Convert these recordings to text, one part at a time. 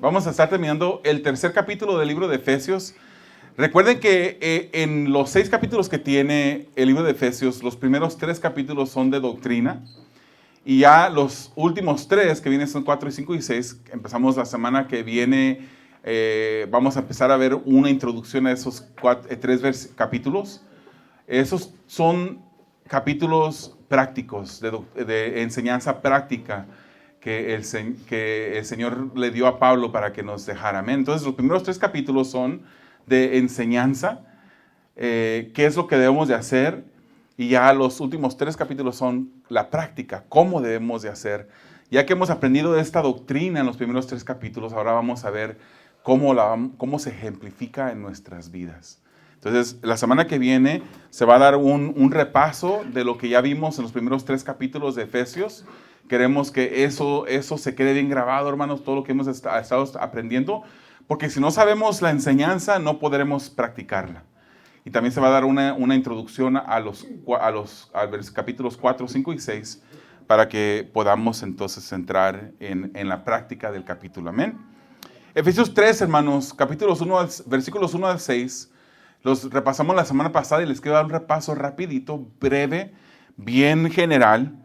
Vamos a estar terminando el tercer capítulo del libro de Efesios. Recuerden que en los 6 capítulos que tiene el libro de Efesios, los primeros 3 capítulos son de doctrina. Y ya los últimos 3, que vienen son 4, 5 y 6, empezamos la semana que viene. Vamos a empezar a ver una introducción a esos 3 capítulos. Esos son capítulos prácticos, de enseñanza práctica que el Señor le dio a Pablo para que nos dejara. Amén. Entonces los primeros 3 capítulos son de enseñanza, qué es lo que debemos de hacer, y ya los últimos 3 capítulos son la práctica, cómo debemos de hacer. Ya que hemos aprendido de esta doctrina en los primeros 3 capítulos, ahora vamos a ver cómo se ejemplifica en nuestras vidas. Entonces, la semana que viene se va a dar un repaso de lo que ya vimos en los primeros 3 capítulos de Efesios. Queremos que eso se quede bien grabado, hermanos, todo lo que hemos estado aprendiendo, porque si no sabemos la enseñanza, no podremos practicarla. Y también se va a dar una introducción a los capítulos 4, 5 y 6, para que podamos entonces entrar en la práctica del capítulo. Amén. Efesios 3, hermanos, versículos 1 al 6, los repasamos la semana pasada y les quiero dar un repaso rapidito, breve, bien general.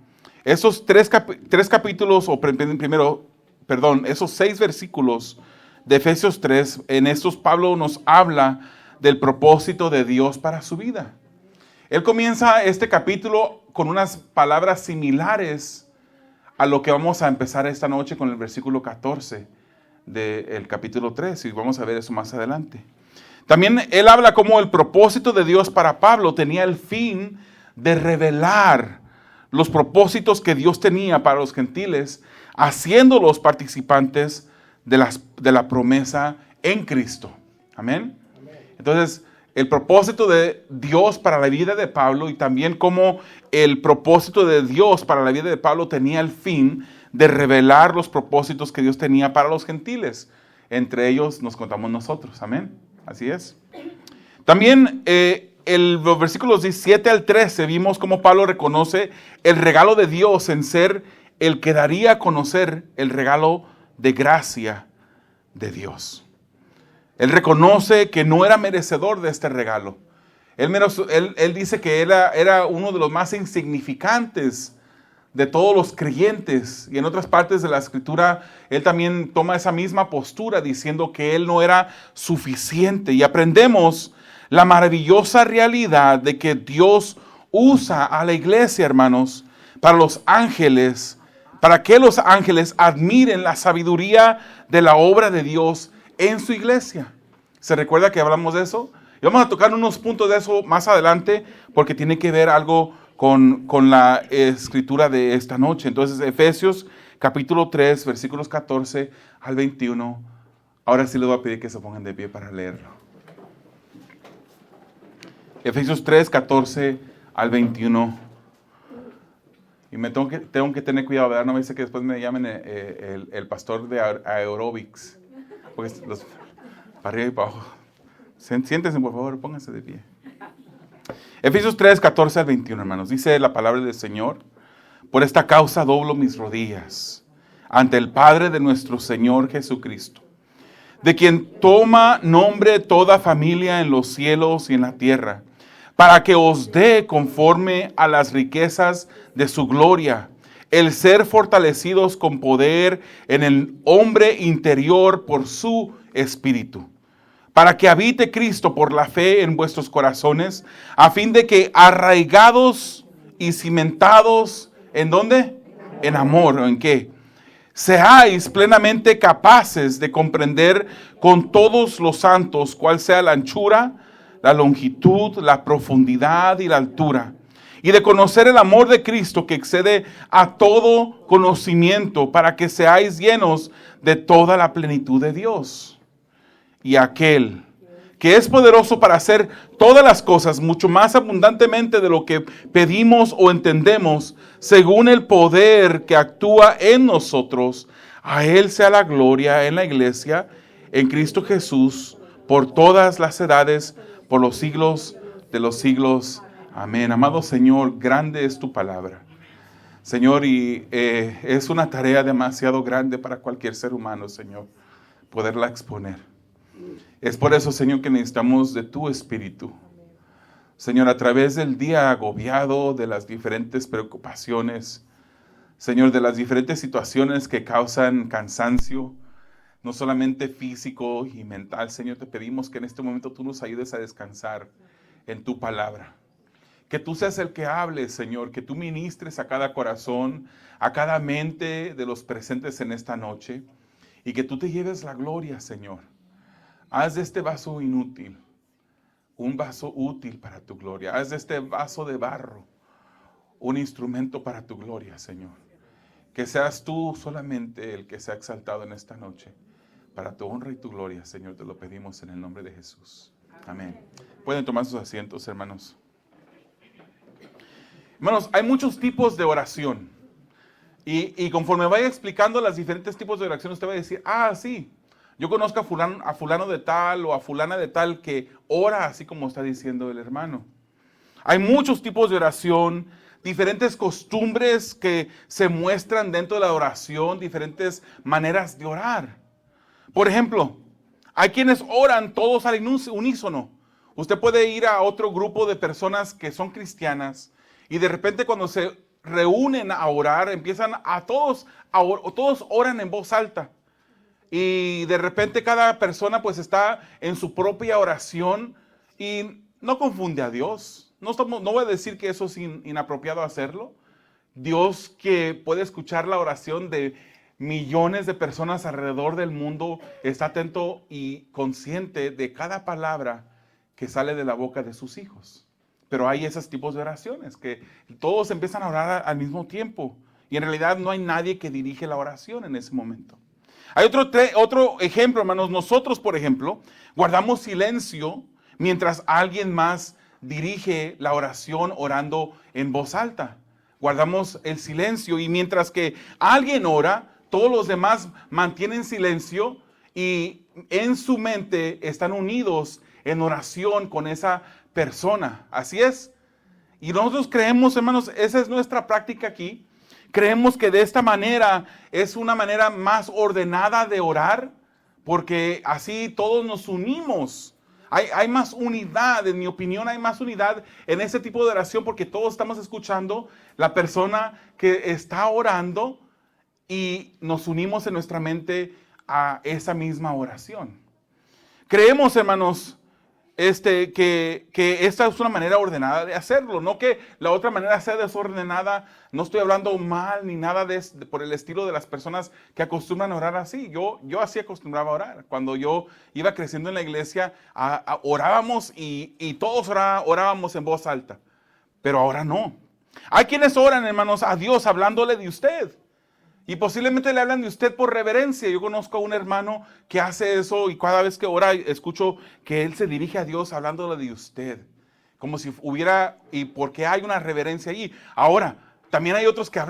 Esos 3 capítulos, esos 6 versículos de Efesios 3, en estos Pablo nos habla del propósito de Dios para su vida. Él comienza este capítulo con unas palabras similares a lo que vamos a empezar esta noche con el versículo 14 del capítulo 3, y vamos a ver eso más adelante. También él habla como el propósito de Dios para Pablo tenía el fin de revelar los propósitos que Dios tenía para los gentiles, haciéndolos participantes de la promesa en Cristo. Amén. Entonces, el propósito de Dios para la vida de Pablo, y también como el propósito de Dios para la vida de Pablo tenía el fin de revelar los propósitos que Dios tenía para los gentiles. Entre ellos nos contamos nosotros. Amén. Así es. También los versículos 17 al 13 vimos cómo Pablo reconoce el regalo de Dios en ser el que daría a conocer el regalo de gracia de Dios. Él reconoce que no era merecedor de este regalo. Él dice que era uno de los más insignificantes de todos los creyentes. Y en otras partes de la Escritura, él también toma esa misma postura diciendo que él no era suficiente. Y aprendemos la maravillosa realidad de que Dios usa a la iglesia, hermanos, para que los ángeles admiren la sabiduría de la obra de Dios en su iglesia. ¿Se recuerda que hablamos de eso? Y vamos a tocar unos puntos de eso más adelante, porque tiene que ver algo con la escritura de esta noche. Entonces, Efesios capítulo 3, versículos 14 al 21. Ahora sí les voy a pedir que se pongan de pie para leerlo. Efesios 3, 14 al 21. Y tengo que tener cuidado, ¿verdad? No me dice que después me llamen el pastor de aerobics. Porque para arriba y para abajo. Siéntense, por favor, pónganse de pie. Efesios 3, 14 al 21, hermanos. Dice la palabra del Señor: por esta causa doblo mis rodillas ante el Padre de nuestro Señor Jesucristo, de quien toma nombre toda familia en los cielos y en la tierra, para que os dé conforme a las riquezas de su gloria, el ser fortalecidos con poder en el hombre interior por su Espíritu, para que habite Cristo por la fe en vuestros corazones, a fin de que arraigados y cimentados, ¿en dónde? En amor. ¿En qué? Seáis plenamente capaces de comprender con todos los santos cuál sea la anchura, la longitud, la profundidad y la altura, y de conocer el amor de Cristo que excede a todo conocimiento, para que seáis llenos de toda la plenitud de Dios. Y aquel que es poderoso para hacer todas las cosas mucho más abundantemente de lo que pedimos o entendemos, según el poder que actúa en nosotros, a Él sea la gloria en la iglesia, en Cristo Jesús, por todas las edades, por los siglos de los siglos. Amén. Amado Señor, grande es tu palabra. Señor, y es una tarea demasiado grande para cualquier ser humano, Señor, poderla exponer. Es por eso, Señor, que necesitamos de tu Espíritu. Señor, a través del día agobiado, de las diferentes preocupaciones, Señor, de las diferentes situaciones que causan cansancio, no solamente físico y mental, Señor, te pedimos que en este momento tú nos ayudes a descansar en tu palabra. Que tú seas el que hable, Señor, que tú ministres a cada corazón, a cada mente de los presentes en esta noche, y que tú te lleves la gloria, Señor. Haz de este vaso inútil un vaso útil para tu gloria. Haz de este vaso de barro un instrumento para tu gloria, Señor. Que seas tú solamente el que sea exaltado en esta noche. Para tu honra y tu gloria, Señor, te lo pedimos en el nombre de Jesús. Amén. Pueden tomar sus asientos, hermanos. Hermanos, hay muchos tipos de oración. Y conforme vaya explicando los diferentes tipos de oración, usted va a decir, sí, yo conozco a fulano de tal o a fulana de tal que ora así como está diciendo el hermano. Hay muchos tipos de oración, diferentes costumbres que se muestran dentro de la oración, diferentes maneras de orar. Por ejemplo, hay quienes oran todos al unísono. Usted puede ir a otro grupo de personas que son cristianas y de repente cuando se reúnen a orar, empiezan todos oran en voz alta. Y de repente cada persona pues está en su propia oración y no confunde a Dios. No voy a decir que eso es inapropiado hacerlo. Dios, que puede escuchar la oración de millones de personas alrededor del mundo, está atento y consciente de cada palabra que sale de la boca de sus hijos. Pero hay esos tipos de oraciones que todos empiezan a orar al mismo tiempo y en realidad no hay nadie que dirige la oración en ese momento. Hay otro ejemplo, hermanos. Nosotros, por ejemplo, guardamos silencio mientras alguien más dirige la oración orando en voz alta. Guardamos el silencio y mientras que alguien ora, todos los demás mantienen silencio y en su mente están unidos en oración con esa persona. Así es. Y nosotros creemos, hermanos, esa es nuestra práctica aquí. Creemos que de esta manera es una manera más ordenada de orar, porque así todos nos unimos. Hay más unidad, en mi opinión, hay más unidad en ese tipo de oración porque todos estamos escuchando la persona que está orando y nos unimos en nuestra mente a esa misma oración. Creemos, hermanos, que esta es una manera ordenada de hacerlo, no que la otra manera sea desordenada. No estoy hablando mal ni nada por el estilo de las personas que acostumbran a orar así. Yo así acostumbraba a orar. Cuando yo iba creciendo en la iglesia, orábamos y todos orábamos en voz alta. Pero ahora no. Hay quienes oran, hermanos, a Dios hablándole de usted. Y posiblemente le hablan de usted por reverencia. Yo conozco a un hermano que hace eso y cada vez que ora escucho que él se dirige a Dios hablándole de usted. Como si hubiera, y porque hay una reverencia allí. Ahora, también hay otros que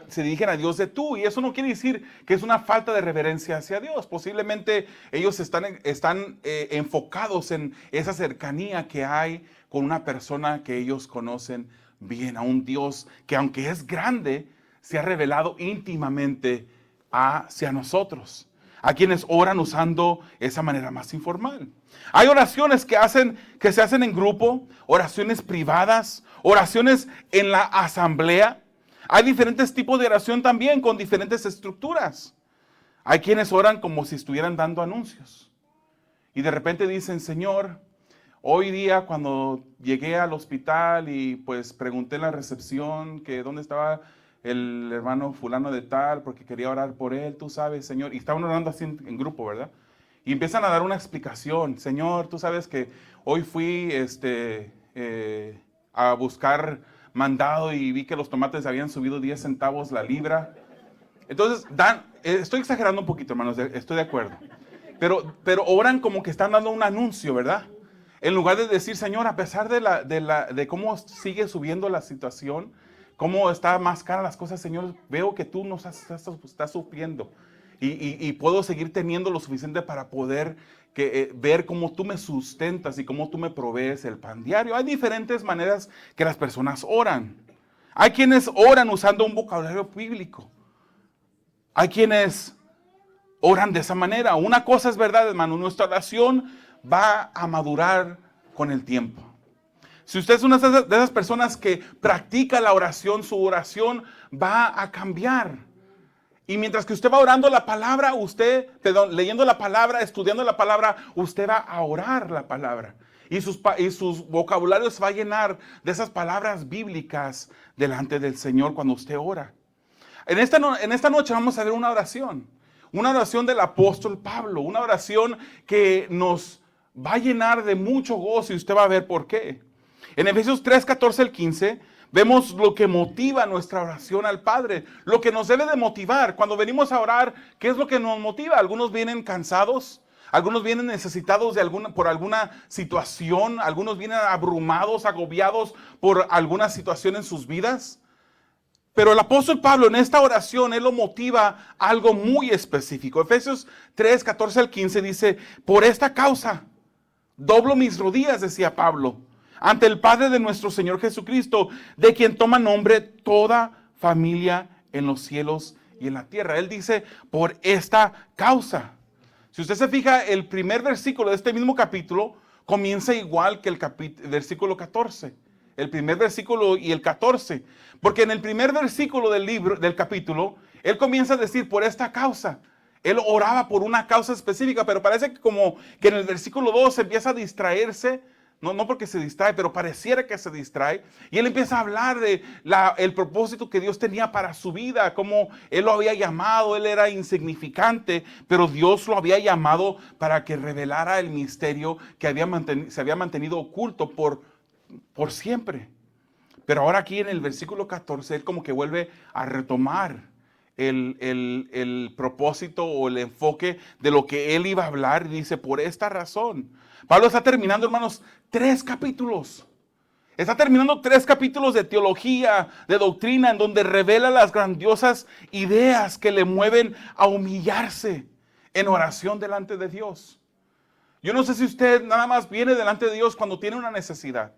se dirigen a Dios de tú. Y eso no quiere decir que es una falta de reverencia hacia Dios. Posiblemente ellos están enfocados en esa cercanía que hay con una persona que ellos conocen bien. A un Dios que aunque es grande, se ha revelado íntimamente hacia nosotros, a quienes oran usando esa manera más informal. Hay oraciones que se hacen en grupo, oraciones privadas, oraciones en la asamblea. Hay diferentes tipos de oración también con diferentes estructuras. Hay quienes oran como si estuvieran dando anuncios. Y de repente dicen, Señor, hoy día cuando llegué al hospital y pues pregunté en la recepción que dónde estaba el hermano fulano de tal, porque quería orar por él, tú sabes, Señor. Y estaban orando así en grupo, ¿verdad? Y empiezan a dar una explicación. Señor, tú sabes que hoy fui a buscar mandado y vi que los tomates habían subido 10 centavos la libra. Entonces, estoy exagerando un poquito, hermanos, estoy de acuerdo. Pero oran como que están dando un anuncio, ¿verdad? En lugar de decir, Señor, a pesar de cómo sigue subiendo la situación, cómo está más cara las cosas, Señor, veo que tú nos estás supliendo y puedo seguir teniendo lo suficiente para poder ver cómo tú me sustentas y cómo tú me provees el pan diario. Hay diferentes maneras que las personas oran. Hay quienes oran usando un vocabulario bíblico. Hay quienes oran de esa manera. Una cosa es verdad, hermano, nuestra oración va a madurar con el tiempo. Si usted es una de esas personas que practica la oración, su oración va a cambiar. Y mientras que usted va orando la palabra, leyendo la palabra, estudiando la palabra, usted va a orar la palabra. Y sus vocabularios se va a llenar de esas palabras bíblicas delante del Señor cuando usted ora. En esta noche vamos a ver una oración del apóstol Pablo, una oración que nos va a llenar de mucho gozo y usted va a ver por qué. En Efesios 3, 14 al 15, vemos lo que motiva nuestra oración al Padre, lo que nos debe de motivar. Cuando venimos a orar, ¿qué es lo que nos motiva? Algunos vienen cansados, algunos vienen necesitados por alguna situación, algunos vienen abrumados, agobiados por alguna situación en sus vidas. Pero el apóstol Pablo en esta oración, él lo motiva a algo muy específico. Efesios 3, 14 al 15 dice, por esta causa doblo mis rodillas, decía Pablo, ante el Padre de nuestro Señor Jesucristo, de quien toma nombre toda familia en los cielos y en la tierra. Él dice, por esta causa. Si usted se fija, el primer versículo de este mismo capítulo comienza igual que el versículo 14. El primer versículo y el 14. Porque en el primer versículo del capítulo, él comienza a decir, por esta causa. Él oraba por una causa específica, pero parece que como que en el versículo 2 empieza a distraerse. No porque se distrae, pero pareciera que se distrae. Y él empieza a hablar de el propósito que Dios tenía para su vida, cómo él lo había llamado, él era insignificante, pero Dios lo había llamado para que revelara el misterio que se había mantenido oculto por siempre. Pero ahora aquí en el versículo 14, él como que vuelve a retomar el propósito o el enfoque de lo que él iba a hablar. Y dice, por esta razón. Pablo está terminando, hermanos, 3 capítulos. Está terminando 3 capítulos de teología, de doctrina, en donde revela las grandiosas ideas que le mueven a humillarse en oración delante de Dios. Yo no sé si usted nada más viene delante de Dios cuando tiene una necesidad,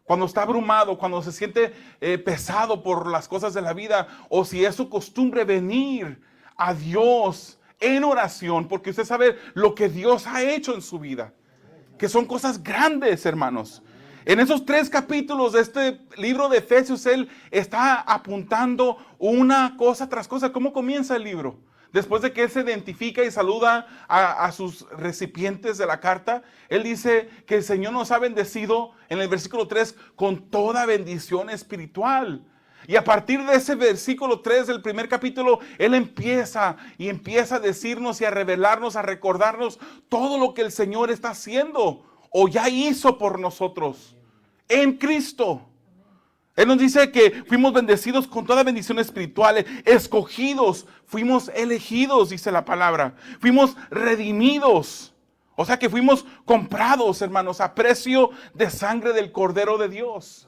cuando está abrumado, cuando se siente pesado por las cosas de la vida, o si es su costumbre venir a Dios en oración, porque usted sabe lo que Dios ha hecho en su vida, que son cosas grandes, hermanos. En esos 3 capítulos de este libro de Efesios, él está apuntando una cosa tras cosa. ¿Cómo comienza el libro? Después de que él se identifica y saluda a sus recipientes de la carta, él dice que el Señor nos ha bendecido en el versículo 3 con toda bendición espiritual. Y a partir de ese versículo 3 del primer capítulo, él empieza a decirnos y a revelarnos, a recordarnos todo lo que el Señor está haciendo o ya hizo por nosotros en Cristo. Él nos dice que fuimos bendecidos con toda bendición espiritual, escogidos, fuimos elegidos, dice la palabra. Fuimos redimidos, o sea que fuimos comprados, hermanos, a precio de sangre del Cordero de Dios.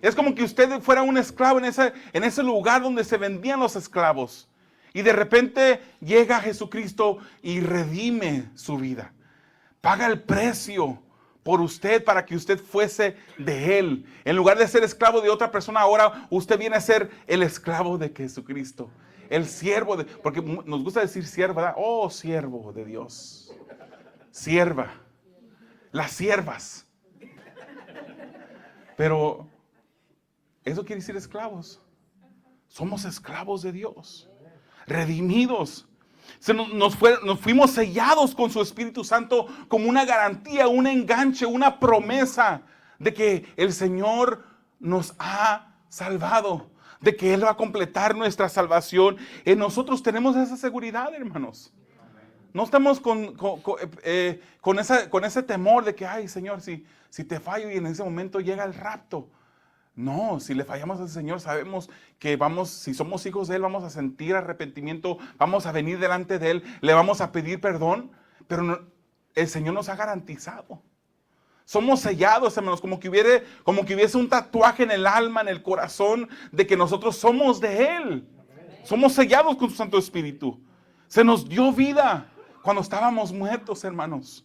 Es como que usted fuera un esclavo en ese lugar donde se vendían los esclavos. Y de repente llega Jesucristo y redime su vida. Paga el precio por usted para que usted fuese de Él. En lugar de ser esclavo de otra persona, ahora usted viene a ser el esclavo de Jesucristo. El siervo porque nos gusta decir siervo, ¿verdad? Oh, siervo de Dios. Sierva. Las siervas. Pero eso quiere decir esclavos. Somos esclavos de Dios. Redimidos. Nos fuimos sellados con su Espíritu Santo como una garantía, un enganche, una promesa de que el Señor nos ha salvado, de que Él va a completar nuestra salvación. En nosotros tenemos esa seguridad, hermanos. No estamos con ese temor de que, ay, Señor, si te fallo y en ese momento llega el rapto. No, si le fallamos al Señor, sabemos que si somos hijos de Él, vamos a sentir arrepentimiento, vamos a venir delante de Él, le vamos a pedir perdón, pero el Señor nos ha garantizado. Somos sellados, hermanos, como que hubiese un tatuaje en el alma, en el corazón, de que nosotros somos de Él. Somos sellados con su Santo Espíritu. Se nos dio vida cuando estábamos muertos, hermanos.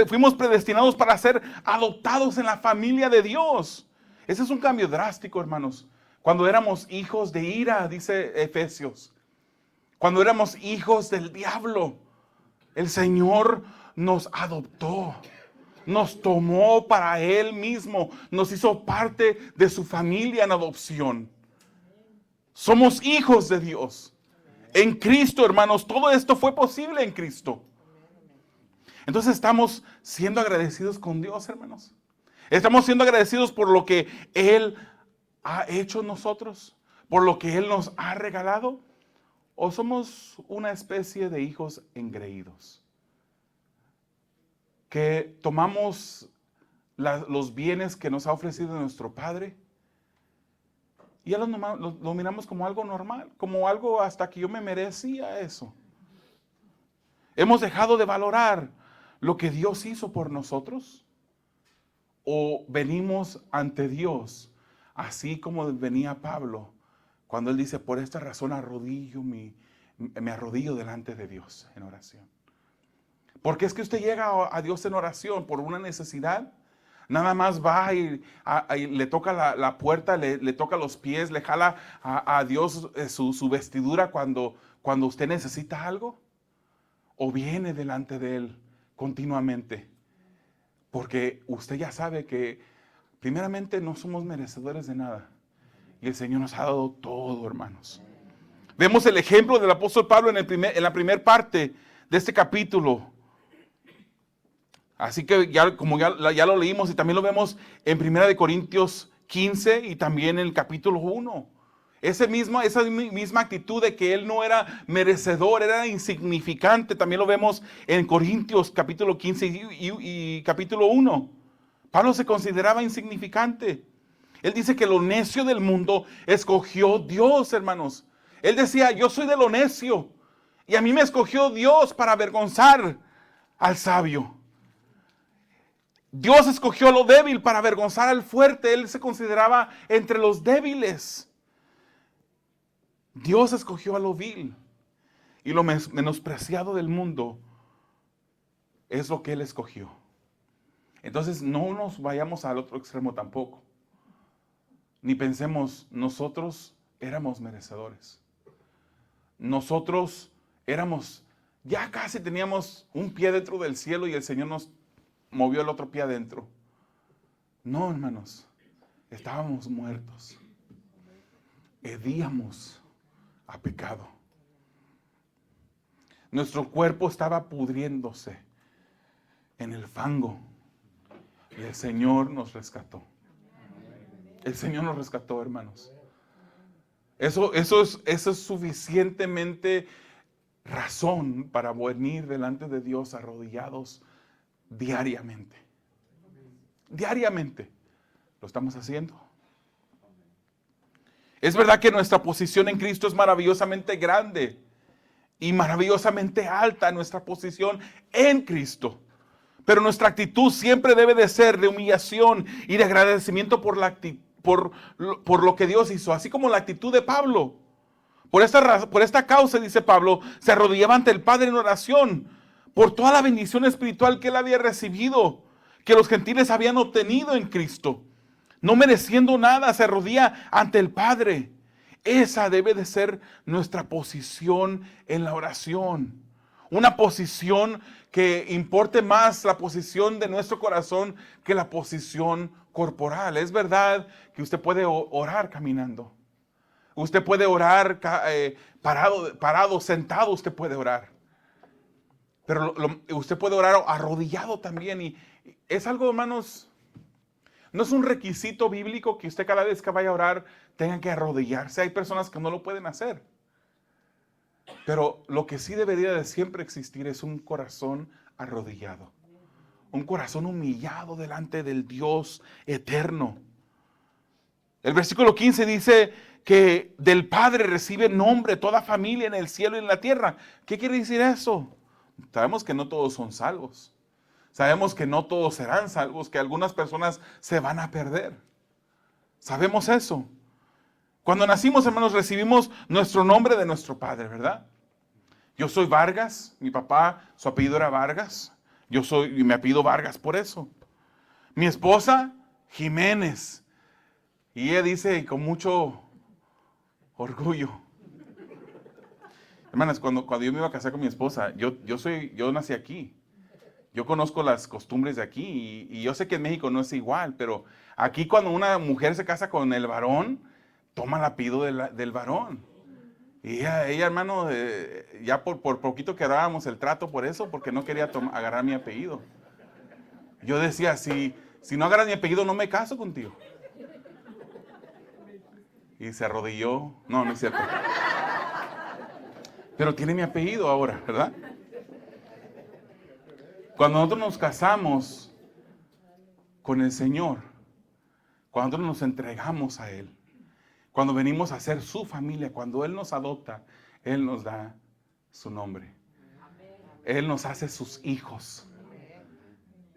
Fuimos predestinados para ser adoptados en la familia de Dios. Ese es un cambio drástico, hermanos. Cuando éramos hijos de ira, dice Efesios. Cuando éramos hijos del diablo, el Señor nos adoptó. Nos tomó para Él mismo. Nos hizo parte de su familia en adopción. Somos hijos de Dios. En Cristo, hermanos, todo esto fue posible en Cristo. Entonces estamos siendo agradecidos con Dios, hermanos. Estamos siendo agradecidos por lo que Él ha hecho en nosotros, por lo que Él nos ha regalado. ¿O somos una especie de hijos engreídos? Que tomamos los bienes que nos ha ofrecido nuestro Padre y ya lo miramos como algo normal, como algo hasta que yo me merecía eso. ¿Hemos dejado de valorar lo que Dios hizo por nosotros? ¿O venimos ante Dios así como venía Pablo cuando él dice, por esta razón me arrodillo delante de Dios en oración? Porque es que usted llega a Dios en oración por una necesidad. Nada más va y le toca la puerta, le toca los pies, le jala a Dios su vestidura cuando usted necesita algo. O viene delante de Él continuamente. Porque usted ya sabe que primeramente no somos merecedores de nada. Y el Señor nos ha dado todo, hermanos. Vemos el ejemplo del apóstol Pablo en la primera parte de este capítulo. Así que ya lo leímos y también lo vemos en 1 Corintios 15 y también en el capítulo 1. Esa misma actitud de que él no era merecedor, era insignificante, también lo vemos en Corintios capítulo 15 y capítulo 1. Pablo se consideraba insignificante. Él dice que lo necio del mundo escogió Dios, hermanos. Él decía, yo soy de lo necio y a mí me escogió Dios para avergonzar al sabio. Dios escogió lo débil para avergonzar al fuerte. Él se consideraba entre los débiles. Dios escogió a lo vil. Y lo menospreciado del mundo es lo que Él escogió. Entonces no nos vayamos al otro extremo tampoco. Ni pensemos, nosotros éramos merecedores. Nosotros ya casi teníamos un pie dentro del cielo y el Señor nos movió el otro pie adentro. No, hermanos, estábamos muertos. Hedíamos a pecado. Nuestro cuerpo estaba pudriéndose en el fango y el Señor nos rescató. El Señor nos rescató, hermanos. Eso es suficientemente razón para venir delante de Dios arrodillados diariamente. Diariamente. ¿Lo estamos haciendo? Es verdad que nuestra posición en Cristo es maravillosamente grande y maravillosamente alta, nuestra posición en Cristo. Pero nuestra actitud siempre debe de ser de humillación y de agradecimiento por lo que Dios hizo, así como la actitud de Pablo. Por esta causa, dice Pablo, se arrodillaba ante el Padre en oración por toda la bendición espiritual que él había recibido, que los gentiles habían obtenido en Cristo. No mereciendo nada, se arrodilla ante el Padre. Esa debe de ser nuestra posición en la oración. Una posición que importe más la posición de nuestro corazón que la posición corporal. Es verdad que usted puede orar caminando. Usted puede orar parado, sentado, usted puede orar. Pero usted puede orar arrodillado también. Y es algo, hermanos, no es un requisito bíblico que usted cada vez que vaya a orar tenga que arrodillarse. Hay personas que no lo pueden hacer. Pero lo que sí debería de siempre existir es un corazón arrodillado. Un corazón humillado delante del Dios eterno. El versículo 15 dice que del Padre recibe nombre toda familia en el cielo y en la tierra. ¿Qué quiere decir eso? Sabemos que no todos son salvos. Sabemos que no todos serán salvos, que algunas personas se van a perder. Sabemos eso. Cuando nacimos, hermanos, recibimos nuestro nombre de nuestro Padre, ¿verdad? Yo soy Vargas, mi papá, su apellido era Vargas. Y me apellido Vargas por eso. Mi esposa, Jiménez. Y ella dice con mucho orgullo. Hermanas, cuando yo me iba a casar con mi esposa, yo nací aquí. Yo conozco las costumbres de aquí y yo sé que en México no es igual, pero aquí cuando una mujer se casa con el varón, toma el apellido del varón. Y ella hermano, ya por poquito quebrábamos el trato por eso, porque no quería agarrar mi apellido. Yo decía, si no agarras mi apellido, no me caso contigo. Y se arrodilló. No, no es cierto. Pero tiene mi apellido ahora, ¿verdad? Cuando nosotros nos casamos con el Señor, cuando nosotros nos entregamos a Él, cuando venimos a ser su familia, cuando Él nos adopta, Él nos da su nombre. Él nos hace sus hijos.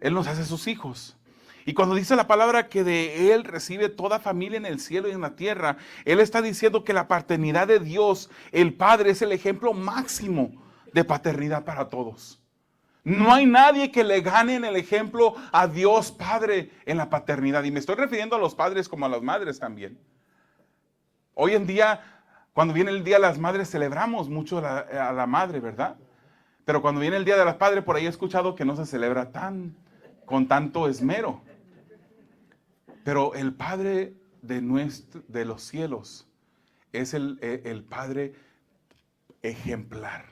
Él nos hace sus hijos. Y cuando dice la palabra que de Él recibe toda familia en el cielo y en la tierra, Él está diciendo que la paternidad de Dios, el Padre, es el ejemplo máximo de paternidad para todos. No hay nadie que le gane en el ejemplo a Dios Padre en la paternidad. Y me estoy refiriendo a los padres como a las madres también. Hoy en día, cuando viene el Día de las Madres, celebramos mucho a la madre, ¿verdad? Pero cuando viene el Día de las Padres, por ahí he escuchado que no se celebra con tanto esmero. Pero el Padre de los cielos es el Padre ejemplar.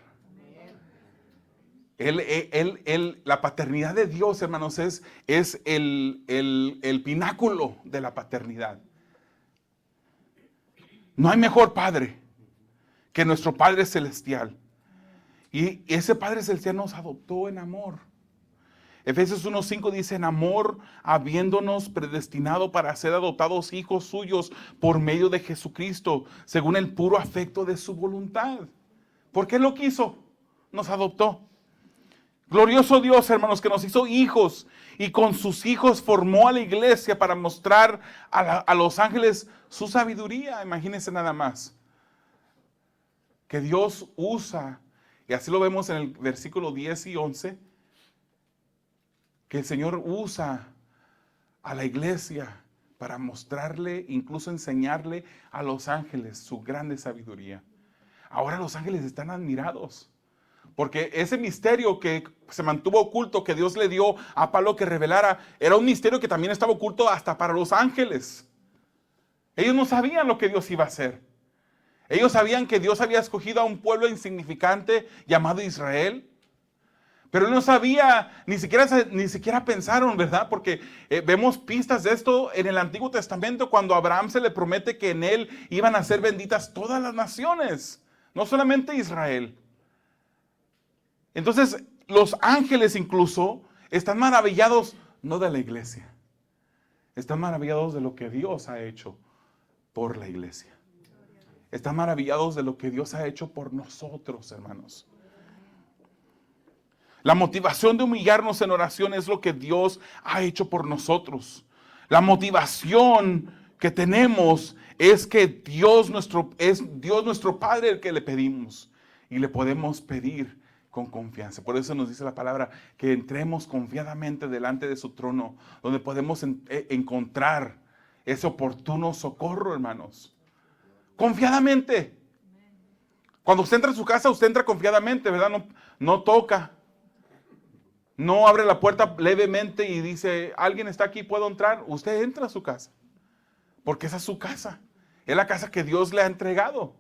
La paternidad de Dios, hermanos, es el pináculo de la paternidad. No hay mejor Padre que nuestro Padre Celestial. Y ese Padre Celestial nos adoptó en amor. Efesios 1:5 dice, en amor, habiéndonos predestinado para ser adoptados hijos suyos por medio de Jesucristo, según el puro afecto de su voluntad. ¿Por qué lo quiso? Nos adoptó. Glorioso Dios, hermanos, que nos hizo hijos y con sus hijos formó a la iglesia para mostrar a los ángeles su sabiduría. Imagínense nada más. Que Dios usa, y así lo vemos en el versículo 10 y 11, que el Señor usa a la iglesia para mostrarle, incluso enseñarle a los ángeles su grande sabiduría. Ahora los ángeles están admirados. Porque ese misterio que se mantuvo oculto, que Dios le dio a Pablo que revelara, era un misterio que también estaba oculto hasta para los ángeles. Ellos no sabían lo que Dios iba a hacer. Ellos sabían que Dios había escogido a un pueblo insignificante llamado Israel. Pero él no sabía, ni siquiera pensaron, ¿verdad? Porque vemos pistas de esto en el Antiguo Testamento cuando a Abraham se le promete que en él iban a ser benditas todas las naciones, no solamente Israel. Entonces, los ángeles incluso están maravillados, no de la iglesia, están maravillados de lo que Dios ha hecho por la iglesia. Están maravillados de lo que Dios ha hecho por nosotros, hermanos. La motivación de humillarnos en oración es lo que Dios ha hecho por nosotros. La motivación que tenemos es que es Dios nuestro Padre el que le pedimos y le podemos pedir con confianza. Por eso nos dice la palabra que entremos confiadamente delante de su trono, donde podemos encontrar ese oportuno socorro, hermanos. Confiadamente. Cuando usted entra a su casa, usted entra confiadamente, ¿verdad? No toca. No abre la puerta levemente y dice, ¿alguien está aquí? ¿Puedo entrar? Usted entra a su casa. Porque esa es su casa. Es la casa que Dios le ha entregado.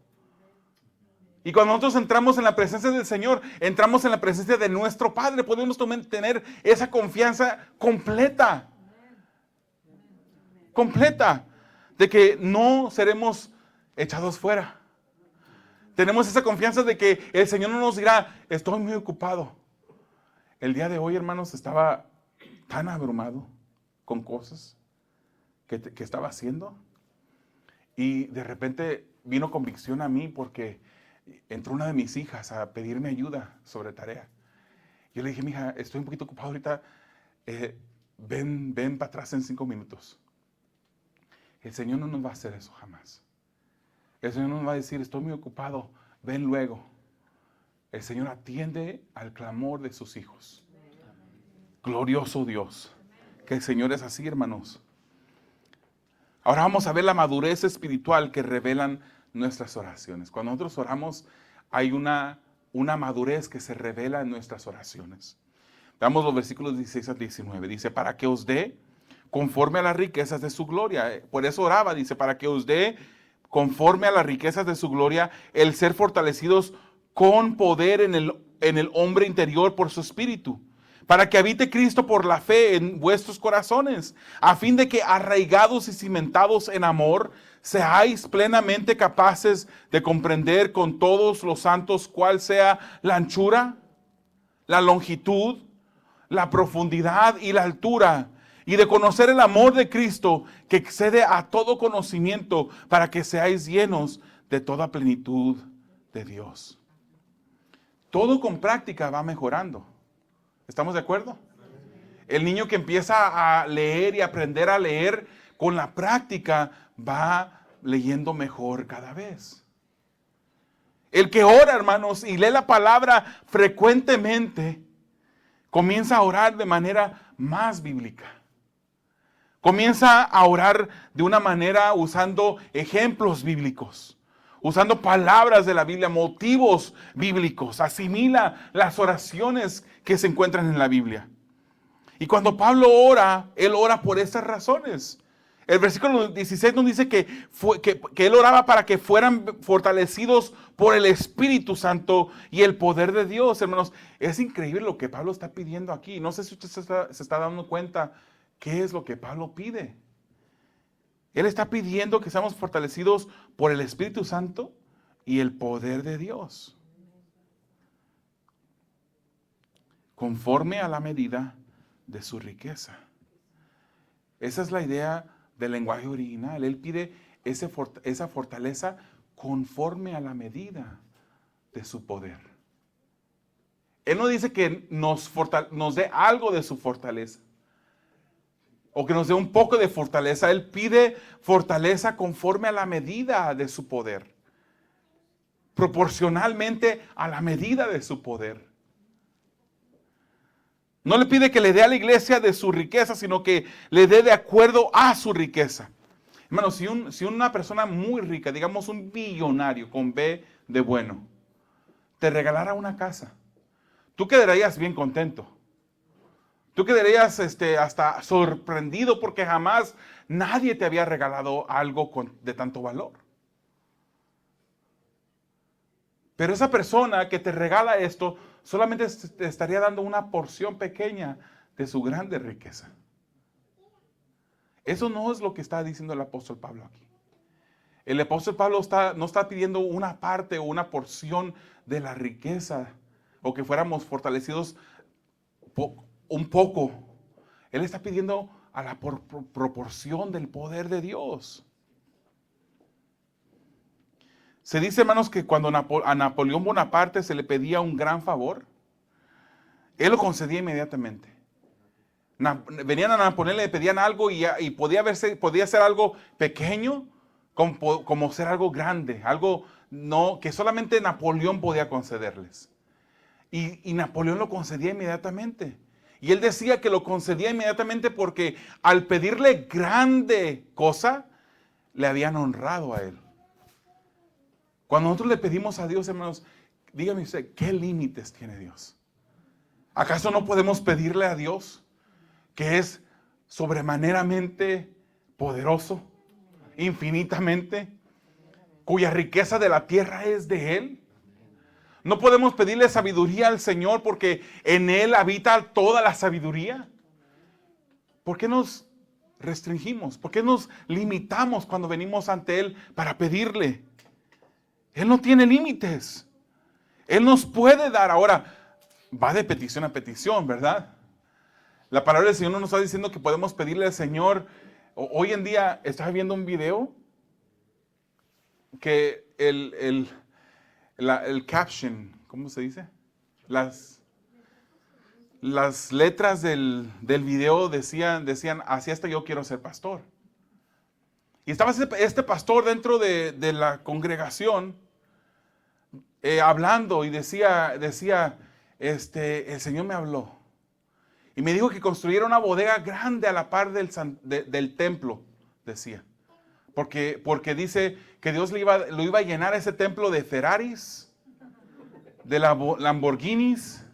Y cuando nosotros entramos en la presencia del Señor, entramos en la presencia de nuestro Padre. Podemos tener esa confianza completa. Completa. De que no seremos echados fuera. Tenemos esa confianza de que el Señor no nos dirá, estoy muy ocupado. El día de hoy, hermanos, estaba tan abrumado con cosas que estaba haciendo. Y de repente vino convicción a mí porque entró una de mis hijas a pedirme ayuda sobre tarea. Yo le dije, mija, estoy un poquito ocupado ahorita, ven para atrás en 5 minutos. El Señor no nos va a hacer eso jamás. El Señor no nos va a decir, estoy muy ocupado, ven luego. El Señor atiende al clamor de sus hijos. Glorioso Dios. Que el Señor es así, hermanos. Ahora vamos a ver la madurez espiritual que revelan nuestras oraciones. Cuando nosotros oramos, hay una madurez que se revela en nuestras oraciones. Veamos los versículos 16 al 19. Dice, para que os dé conforme a las riquezas de su gloria. Por eso oraba, dice, para que os dé conforme a las riquezas de su gloria, el ser fortalecidos con poder en el hombre interior por su espíritu, para que habite Cristo por la fe en vuestros corazones, a fin de que arraigados y cimentados en amor, seáis plenamente capaces de comprender con todos los santos cuál sea la anchura, la longitud, la profundidad y la altura, y de conocer el amor de Cristo que excede a todo conocimiento, para que seáis llenos de toda plenitud de Dios. Todo con práctica va mejorando. ¿Estamos de acuerdo? El niño que empieza a leer y aprender a leer, con la práctica va leyendo mejor cada vez. El que ora, hermanos, y lee la palabra frecuentemente, comienza a orar de manera más bíblica. Comienza a orar de una manera usando ejemplos bíblicos, usando palabras de la Biblia, motivos bíblicos. Asimila las oraciones que se encuentran en la Biblia. Y cuando Pablo ora, él ora por estas razones. El versículo 16 nos dice que él oraba para que fueran fortalecidos por el Espíritu Santo y el poder de Dios. Hermanos, es increíble lo que Pablo está pidiendo aquí. No sé si usted se está dando cuenta qué es lo que Pablo pide. Él está pidiendo que seamos fortalecidos por el Espíritu Santo y el poder de Dios, conforme a la medida de su riqueza. Esa es la idea del lenguaje original. Él pide esa fortaleza conforme a la medida de su poder. Él no dice que nos dé algo de su fortaleza, o que nos dé un poco de fortaleza. Él pide fortaleza conforme a la medida de su poder, proporcionalmente a la medida de su poder. No le pide que le dé a la iglesia de su riqueza, sino que le dé de acuerdo a su riqueza. Hermano, si una persona muy rica, digamos un billonario con B de bueno, te regalara una casa, tú quedarías bien contento. Tú quedarías hasta sorprendido, porque jamás nadie te había regalado algo de tanto valor. Pero esa persona que te regala esto solamente te estaría dando una porción pequeña de su grande riqueza. Eso no es lo que está diciendo el apóstol Pablo aquí. El apóstol Pablo no está pidiendo una parte o una porción de la riqueza, o que fuéramos fortalecidos un poco. Él está pidiendo a la proporción del poder de Dios. Se dice, hermanos, que cuando a Napoleón Bonaparte se le pedía un gran favor, él lo concedía inmediatamente. Venían a Napoleón, le pedían algo y podía ser algo pequeño, como ser algo grande, algo que solamente Napoleón podía concederles. Y Napoleón lo concedía inmediatamente. Y él decía que lo concedía inmediatamente porque al pedirle grande cosa, le habían honrado a él. Cuando nosotros le pedimos a Dios, hermanos, dígame usted, ¿qué límites tiene Dios? ¿Acaso no podemos pedirle a Dios, que es sobremaneramente poderoso, infinitamente, cuya riqueza de la tierra es de Él? ¿No podemos pedirle sabiduría al Señor porque en Él habita toda la sabiduría? ¿Por qué nos restringimos? ¿Por qué nos limitamos cuando venimos ante Él para pedirle? Él no tiene límites. Él nos puede dar. Ahora, va de petición a petición, ¿verdad? La palabra del Señor no nos está diciendo que podemos pedirle al Señor. Hoy en día estaba viendo un video que el caption, ¿cómo se dice? Las letras del video decían, así hasta yo quiero ser pastor. Y estaba este pastor dentro de la congregación hablando, y decía, el Señor me habló y me dijo que construyera una bodega grande a la par del templo, decía. Porque dice que Dios lo iba a llenar ese templo de Ferraris, de Lamborghinis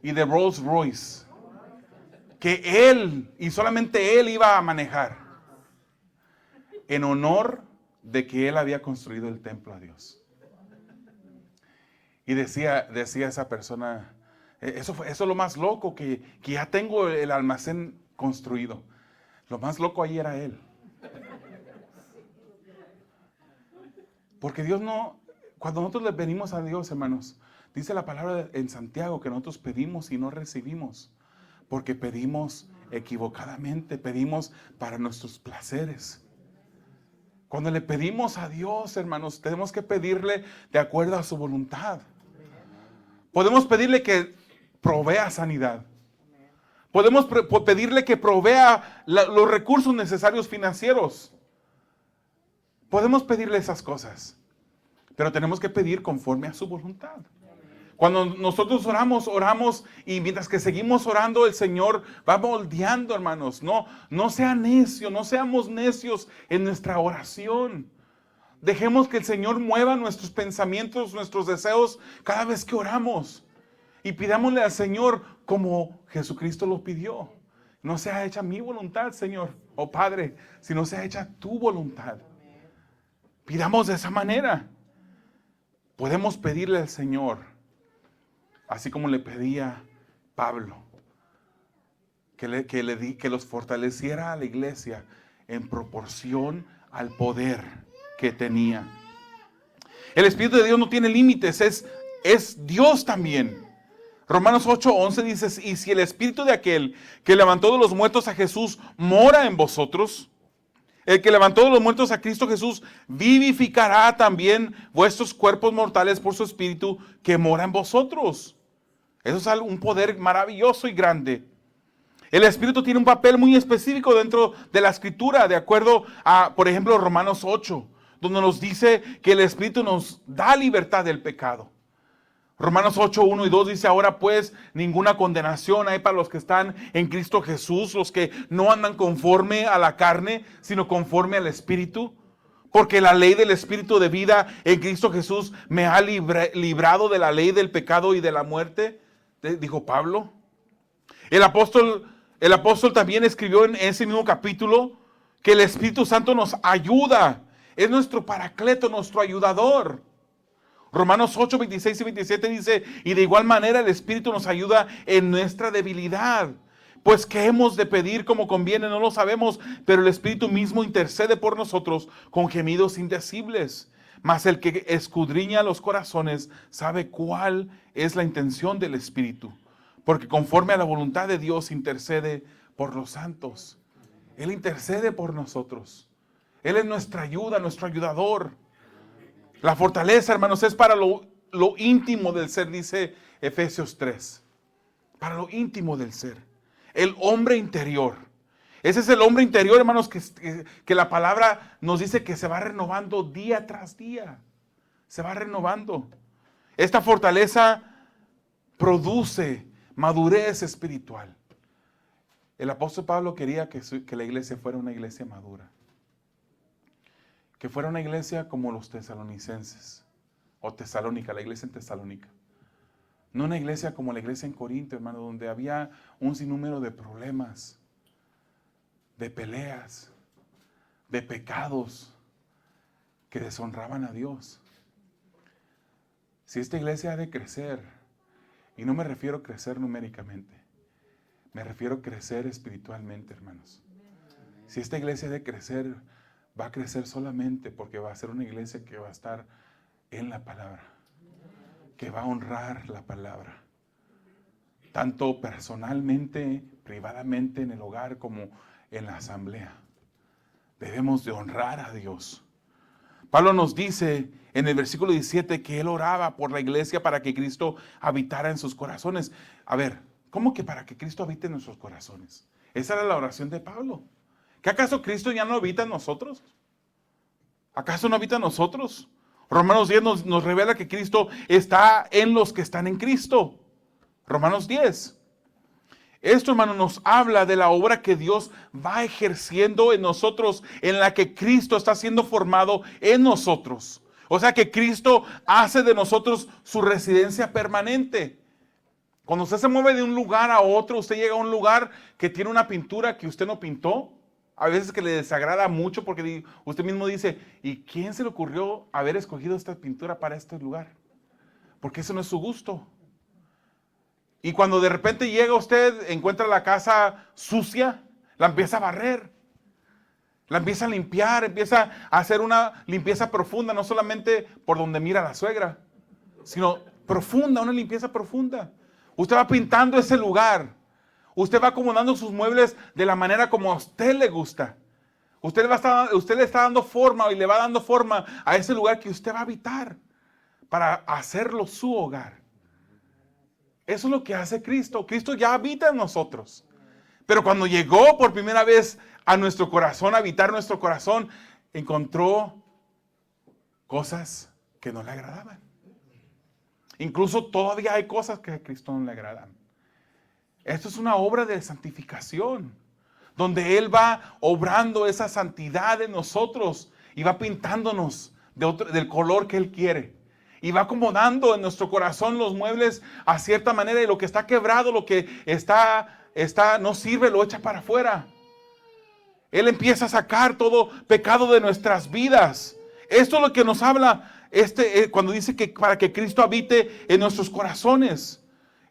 y de Rolls Royce. Que Él, y solamente Él, iba a manejar. En honor de que Él había construido el templo a Dios. Y decía esa persona, eso es lo más loco, que ya tengo el almacén construido. Lo más loco ahí era Él. Porque Dios no, cuando nosotros le venimos a Dios, hermanos, dice la palabra en Santiago que nosotros pedimos y no recibimos. Porque pedimos equivocadamente, pedimos para nuestros placeres. Cuando le pedimos a Dios, hermanos, tenemos que pedirle de acuerdo a su voluntad. Podemos pedirle que provea sanidad. Podemos pedirle que provea los recursos necesarios financieros. Podemos pedirle esas cosas, pero tenemos que pedir conforme a su voluntad. Cuando nosotros oramos y mientras que seguimos orando, el Señor va moldeando, hermanos. No sea necio, no seamos necios en nuestra oración. Dejemos que el Señor mueva nuestros pensamientos, nuestros deseos cada vez que oramos. Y pidámosle al Señor como Jesucristo lo pidió. No sea hecha mi voluntad, Señor, oh Padre, sino sea hecha tu voluntad. Pidamos de esa manera. Podemos pedirle al Señor, así como le pedía Pablo, que los fortaleciera a la iglesia en proporción al poder que tenía. El Espíritu de Dios no tiene límites, es Dios también. Romanos 8:11 dice, y si el Espíritu de aquel que levantó de los muertos a Jesús mora en vosotros, el que levantó de los muertos a Cristo Jesús vivificará también vuestros cuerpos mortales por su Espíritu que mora en vosotros. Eso es un poder maravilloso y grande. El Espíritu tiene un papel muy específico dentro de la Escritura, de acuerdo a, por ejemplo, Romanos 8, donde nos dice que el Espíritu nos da libertad del pecado. Romanos 8, 1 y 2 dice, ahora pues ninguna condenación hay para los que están en Cristo Jesús, los que no andan conforme a la carne, sino conforme al Espíritu. Porque la ley del Espíritu de vida en Cristo Jesús me ha librado de la ley del pecado y de la muerte, dijo Pablo. El apóstol también escribió en ese mismo capítulo que el Espíritu Santo nos ayuda, es nuestro paracleto, nuestro ayudador. Romanos 8, 26 y 27 dice, y de igual manera el Espíritu nos ayuda en nuestra debilidad. Pues qué hemos de pedir como conviene, no lo sabemos, pero el Espíritu mismo intercede por nosotros con gemidos indecibles. Mas el que escudriña los corazones sabe cuál es la intención del Espíritu, porque conforme a la voluntad de Dios intercede por los santos. Él intercede por nosotros. Él es nuestra ayuda, nuestro ayudador. La fortaleza, hermanos, es para lo íntimo del ser, dice Efesios 3. Para lo íntimo del ser. El hombre interior. Ese es el hombre interior, hermanos, que la palabra nos dice que se va renovando día tras día. Se va renovando. Esta fortaleza produce madurez espiritual. El apóstol Pablo quería que la iglesia fuera una iglesia madura. Que fuera una iglesia como los tesalonicenses, o Tesalónica, la iglesia en Tesalónica. No una iglesia como la iglesia en Corinto, hermano, donde había un sinnúmero de problemas, de peleas, de pecados que deshonraban a Dios. Si esta iglesia ha de crecer, y no me refiero a crecer numéricamente, me refiero a crecer espiritualmente, hermanos. Si esta iglesia ha de crecer, va a crecer solamente porque va a ser una iglesia que va a estar en la palabra, que va a honrar la palabra, tanto personalmente, privadamente en el hogar como en la asamblea. Debemos de honrar a Dios. Pablo nos dice en el versículo 17 que él oraba por la iglesia para que Cristo habitara en sus corazones. A ver, ¿cómo que para que Cristo habite en nuestros corazones? Esa era la oración de Pablo. ¿Que acaso Cristo ya no habita en nosotros? ¿Acaso no habita en nosotros? Romanos 10 nos revela que Cristo está en los que están en Cristo. Romanos 10. Esto, hermano, nos habla de la obra que Dios va ejerciendo en nosotros, en la que Cristo está siendo formado en nosotros. O sea que Cristo hace de nosotros su residencia permanente. Cuando usted se mueve de un lugar a otro, usted llega a un lugar que tiene una pintura que usted no pintó. A veces que le desagrada mucho porque usted mismo dice, ¿y quién se le ocurrió haber escogido esta pintura para este lugar? Porque ese no es su gusto. Y cuando de repente llega usted, encuentra la casa sucia, la empieza a barrer, la empieza a limpiar, empieza a hacer una limpieza profunda, no solamente por donde mira la suegra, sino profunda, una limpieza profunda. Usted va pintando ese lugar, usted va acomodando sus muebles de la manera como a usted le gusta. Usted le está dando forma y le va dando forma a ese lugar que usted va a habitar para hacerlo su hogar. Eso es lo que hace Cristo. Cristo ya habita en nosotros. Pero cuando llegó por primera vez a nuestro corazón, a habitar nuestro corazón, encontró cosas que no le agradaban. Incluso todavía hay cosas que a Cristo no le agradan. Esto es una obra de santificación, donde Él va obrando esa santidad en nosotros y va pintándonos del color que Él quiere. Y va acomodando en nuestro corazón los muebles a cierta manera, y lo que está quebrado, lo que no sirve, lo echa para afuera. Él empieza a sacar todo pecado de nuestras vidas. Esto es lo que nos habla cuando dice que para que Cristo habite en nuestros corazones.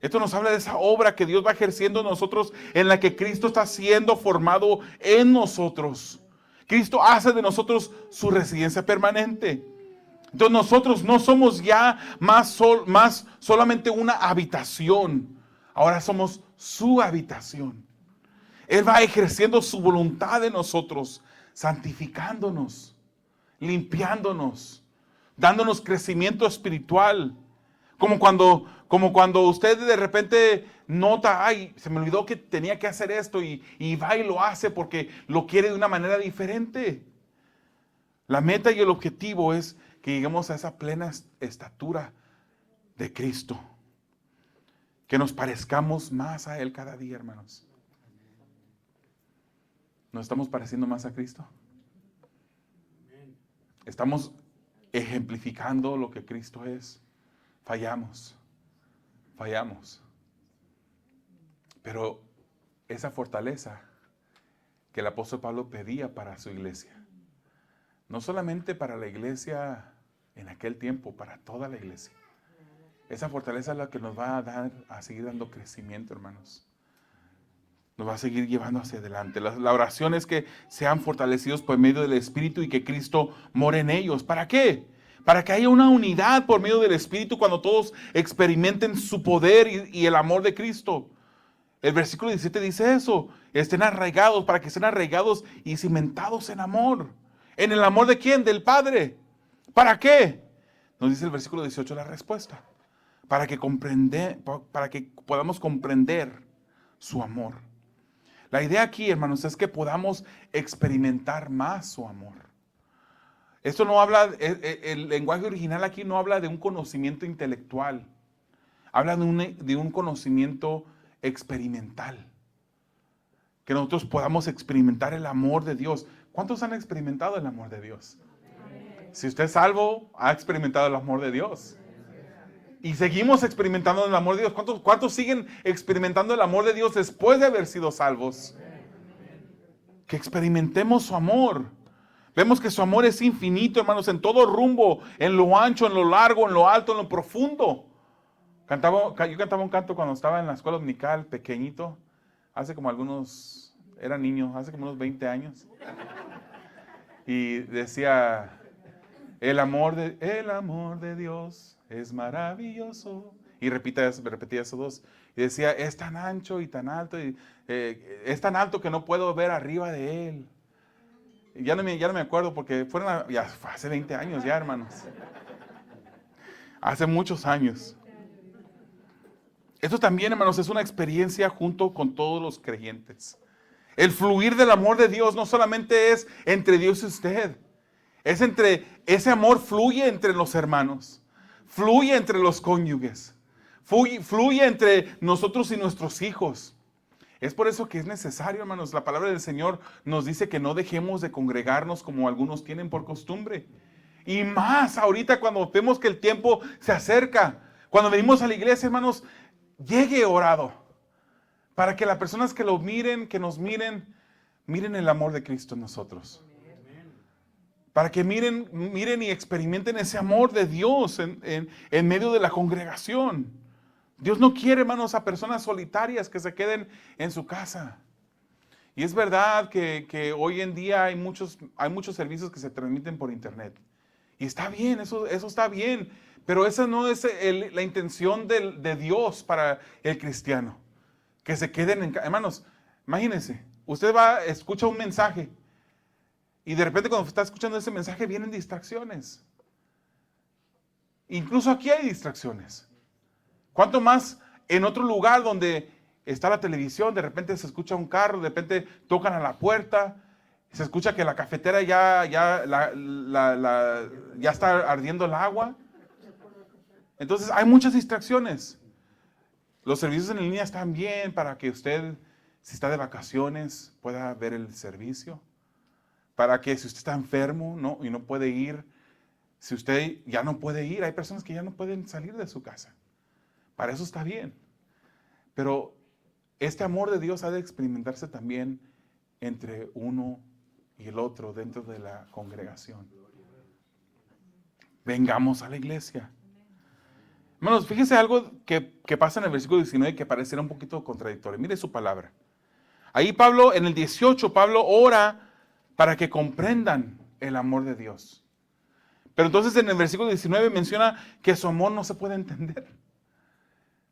Esto nos habla de esa obra que Dios va ejerciendo en nosotros, en la que Cristo está siendo formado en nosotros. Cristo hace de nosotros su residencia permanente. Entonces nosotros no somos ya más solamente una habitación. Ahora somos su habitación. Él va ejerciendo su voluntad en nosotros, santificándonos, limpiándonos, dándonos crecimiento espiritual. Como cuando usted de repente nota, ay, se me olvidó que tenía que hacer esto, y va y lo hace porque lo quiere de una manera diferente. La meta y el objetivo es que lleguemos a esa plena estatura de Cristo. Que nos parezcamos más a Él cada día, hermanos. ¿Nos estamos pareciendo más a Cristo? ¿Estamos ejemplificando lo que Cristo es? Fallamos. Pero esa fortaleza que el apóstol Pablo pedía para su iglesia, no solamente para la iglesia en aquel tiempo, para toda la iglesia. Esa fortaleza es la que nos va a seguir dando crecimiento, hermanos. Nos va a seguir llevando hacia adelante. La oración es que sean fortalecidos por medio del Espíritu y que Cristo more en ellos. ¿Para qué? Para que haya una unidad por medio del Espíritu cuando todos experimenten su poder y el amor de Cristo. El versículo 17 dice eso. Estén arraigados, para que estén arraigados y cimentados en amor. ¿En el amor de quién? Del Padre. ¿Para qué? Nos dice el versículo 18 la respuesta. Para que podamos comprender su amor. La idea aquí, hermanos, es que podamos experimentar más su amor. Esto no habla, el lenguaje original aquí no habla de un conocimiento intelectual. Habla de un conocimiento experimental. Que nosotros podamos experimentar el amor de Dios. ¿Cuántos han experimentado el amor de Dios? Si usted es salvo, ha experimentado el amor de Dios. Y seguimos experimentando el amor de Dios. ¿Cuántos siguen experimentando el amor de Dios después de haber sido salvos? Que experimentemos su amor. Vemos que su amor es infinito, hermanos, en todo rumbo, en lo ancho, en lo largo, en lo alto, en lo profundo. Yo cantaba un canto cuando estaba en la escuela dominical, pequeñito, hace como era niño, hace como unos 20 años. Y decía, el amor de Dios es maravilloso. Y repetía eso dos. Y decía, es tan ancho y tan alto, es tan alto que no puedo ver arriba de él. Y ya no me acuerdo porque ya fue hace 20 años ya, hermanos. Hace muchos años. Esto también, hermanos, es una experiencia junto con todos los creyentes. El fluir del amor de Dios no solamente es entre Dios y usted. Ese amor fluye entre los hermanos. Fluye entre los cónyuges. Fluye entre nosotros y nuestros hijos. Es por eso que es necesario, hermanos. La palabra del Señor nos dice que no dejemos de congregarnos como algunos tienen por costumbre. Y más ahorita cuando vemos que el tiempo se acerca. Cuando venimos a la iglesia, hermanos, llegue orado. Para que las personas que lo miren, que nos miren, miren el amor de Cristo en nosotros. Para que miren y experimenten ese amor de Dios en medio de la congregación. Dios no quiere, hermanos, a personas solitarias que se queden en su casa. Y es verdad que hoy en día hay muchos servicios que se transmiten por internet. Y está bien, eso está bien. Pero esa no es la intención de Dios para el cristiano. Que se queden en casa. Hermanos, imagínense, usted escucha un mensaje. Y de repente cuando está escuchando ese mensaje vienen distracciones. Incluso aquí hay distracciones. ¿Cuánto más en otro lugar donde está la televisión, de repente se escucha un carro, de repente tocan a la puerta, se escucha que la cafetera ya está ardiendo el agua? Entonces hay muchas distracciones. Los servicios en línea están bien para que usted, si está de vacaciones, pueda ver el servicio. Para que si usted está enfermo y no puede ir, si usted ya no puede ir, hay personas que ya no pueden salir de su casa. Para eso está bien. Pero este amor de Dios ha de experimentarse también entre uno y el otro dentro de la congregación. Vengamos a la iglesia. Hermanos, fíjense algo que pasa en el versículo 19 que pareciera un poquito contradictorio. Mire su palabra. Ahí Pablo, en el 18, Pablo ora para que comprendan el amor de Dios. Pero entonces en el versículo 19 menciona que su amor no se puede entender.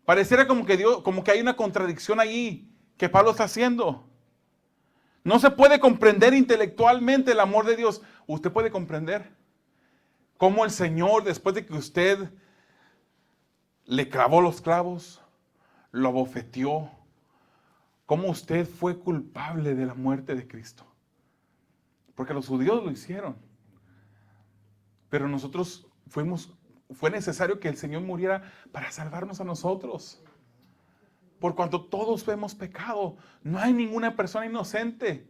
Pareciera como que hay una contradicción ahí que Pablo está haciendo. No se puede comprender intelectualmente el amor de Dios. Usted puede comprender cómo el Señor, después de que usted le clavó los clavos, lo abofeteó, cómo usted fue culpable de la muerte de Cristo. Porque los judíos lo hicieron. Pero nosotros fue necesario que el Señor muriera para salvarnos a nosotros. Por cuanto todos hemos pecado, no hay ninguna persona inocente.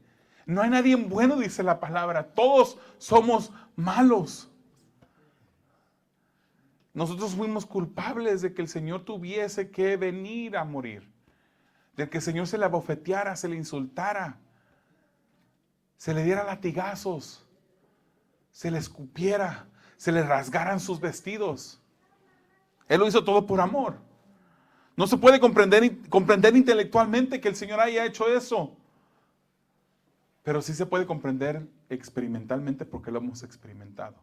No hay nadie bueno, dice la palabra. Todos somos malos. Nosotros fuimos culpables de que el Señor tuviese que venir a morir. De que el Señor se le abofeteara, se le insultara, se le diera latigazos, se le escupiera, se le rasgaran sus vestidos. Él lo hizo todo por amor. No se puede comprender intelectualmente que el Señor haya hecho eso. Pero sí se puede comprender experimentalmente porque lo hemos experimentado.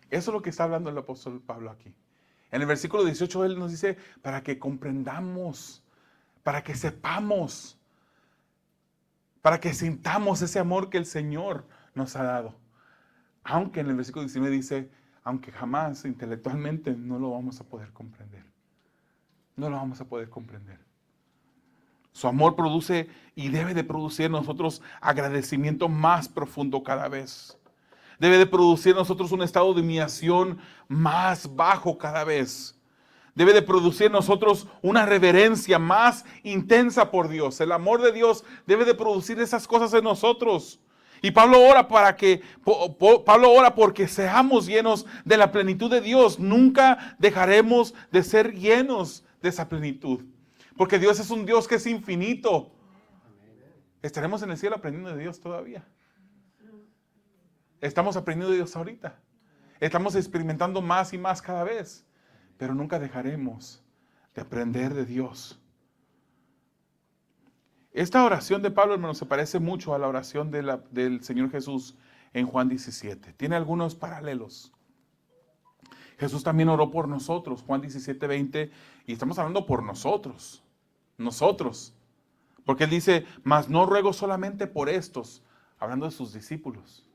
Eso es lo que está hablando el apóstol Pablo aquí. En el versículo 18 él nos dice para que comprendamos, para que sepamos, para que sintamos ese amor que el Señor nos ha dado. Aunque en el versículo 19 dice, aunque jamás intelectualmente no lo vamos a poder comprender. No lo vamos a poder comprender. Su amor produce y debe de producir en nosotros agradecimiento más profundo cada vez. Debe de producir en nosotros un estado de humillación más bajo cada vez. Debe de producir en nosotros una reverencia más intensa por Dios. El amor de Dios debe de producir esas cosas en nosotros. Y Pablo ora porque seamos llenos de la plenitud de Dios. Nunca dejaremos de ser llenos de esa plenitud. Porque Dios es un Dios que es infinito. Estaremos en el cielo aprendiendo de Dios todavía. Estamos aprendiendo de Dios ahorita. Estamos experimentando más y más cada vez. Pero nunca dejaremos de aprender de Dios. Esta oración de Pablo, hermanos, se parece mucho a la oración del Señor Jesús en Juan 17. Tiene algunos paralelos. Jesús también oró por nosotros, Juan 17, 20, y estamos hablando por nosotros. Nosotros. Porque Él dice, mas no ruego solamente por estos, hablando de sus discípulos.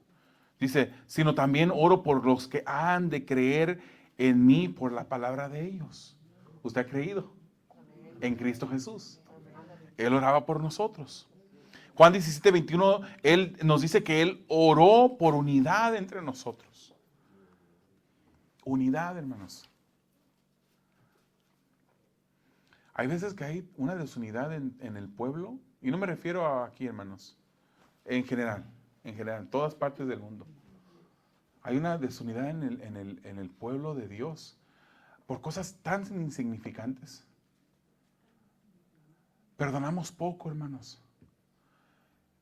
Dice, sino también oro por los que han de creer en mí por la palabra de ellos. ¿Usted ha creído en Cristo Jesús? Él oraba por nosotros. Juan 17, 21, Él nos dice que Él oró por unidad entre nosotros. Unidad, hermanos. Hay veces que hay una desunidad en el pueblo Y no me refiero a aquí, hermanos. En general, en todas partes del mundo. Hay una desunidad en el pueblo de Dios por cosas tan insignificantes. Perdonamos poco, hermanos.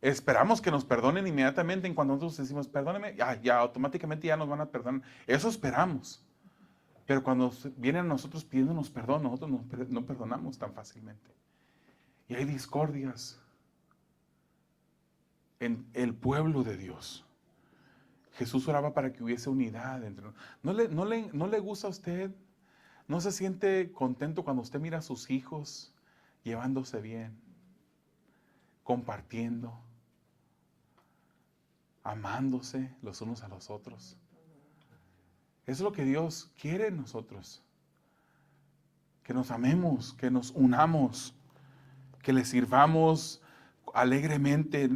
Esperamos que nos perdonen inmediatamente. En cuando nosotros decimos, perdóneme, ya automáticamente ya nos van a perdonar. Eso esperamos. Pero cuando vienen a nosotros pidiéndonos perdón, nosotros no perdonamos tan fácilmente. Y hay discordias en el pueblo de Dios. Jesús oraba para que hubiese unidad entre nosotros. ¿No le gusta a usted? ¿No se siente contento cuando usted mira a sus hijos llevándose bien, compartiendo, amándose los unos a los otros? Eso es lo que Dios quiere en nosotros. Que nos amemos, que nos unamos, que le sirvamos alegremente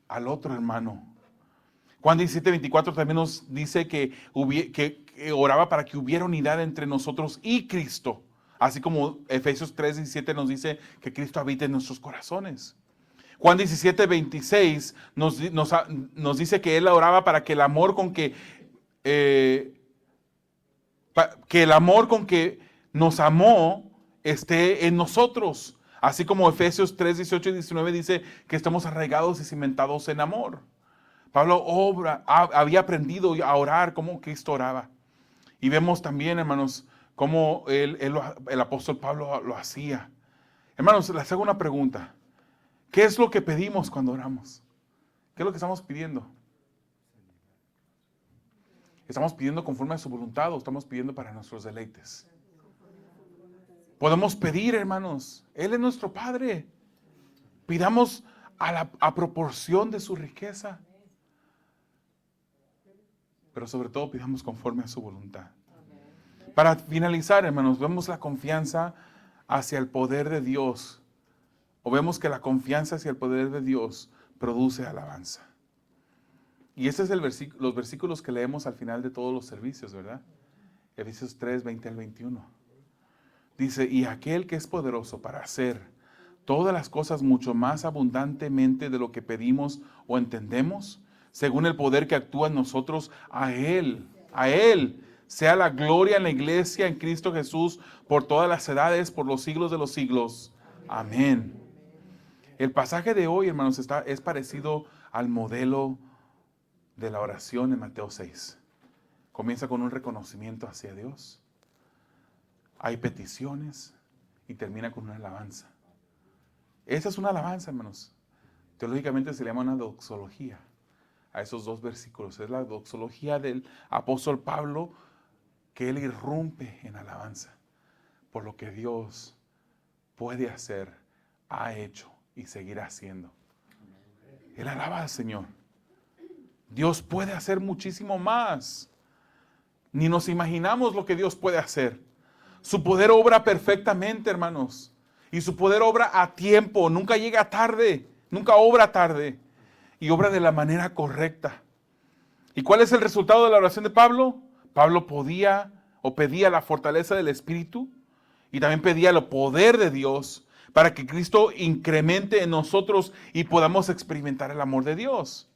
al otro hermano. Juan 17:24 también nos dice que oraba para que hubiera unidad entre nosotros y Cristo. Así como Efesios 3:17 nos dice que Cristo habita en nuestros corazones. Juan 17:26 nos dice que Él oraba para que el amor con que nos amó esté en nosotros. Así como Efesios 3:18 y 19 dice que estamos arraigados y cimentados en amor. Pablo había aprendido a orar como Cristo oraba. Y vemos también, hermanos, cómo el apóstol Pablo lo hacía. Hermanos, les hago una pregunta. ¿Qué es lo que pedimos cuando oramos? ¿Qué es lo que estamos pidiendo? ¿Estamos pidiendo conforme a su voluntad o estamos pidiendo para nuestros deleites? Podemos pedir, hermanos. Él es nuestro Padre. Pidamos a proporción de su riqueza. Pero sobre todo pidamos conforme a su voluntad. Para finalizar, hermanos, vemos la confianza hacia el poder de Dios. O vemos que la confianza hacia el poder de Dios produce alabanza. Y ese es los versículos que leemos al final de todos los servicios, ¿verdad? Efesios 3, 20 al 21. Dice, y aquel que es poderoso para hacer todas las cosas mucho más abundantemente de lo que pedimos o entendemos, según el poder que actúa en nosotros, a Él sea la gloria en la iglesia, en Cristo Jesús, por todas las edades, por los siglos de los siglos. Amén. El pasaje de hoy, hermanos, es parecido al modelo de la oración en Mateo 6. Comienza con un reconocimiento hacia Dios. Hay peticiones y termina con una alabanza. Esa es una alabanza, hermanos. Teológicamente se le llama una doxología a esos dos versículos. Es la doxología del apóstol Pablo, que él irrumpe en alabanza por lo que Dios puede hacer, ha hecho y seguirá haciendo. Él alaba al Señor. Dios puede hacer muchísimo más. Ni nos imaginamos lo que Dios puede hacer. Su poder obra perfectamente, hermanos. Y su poder obra a tiempo. Nunca llega tarde. Nunca obra tarde. Y obra de la manera correcta. ¿Y cuál es el resultado de la oración de Pablo? Pablo pedía la fortaleza del Espíritu. Y también pedía el poder de Dios para que Cristo incremente en nosotros y podamos experimentar el amor de Dios.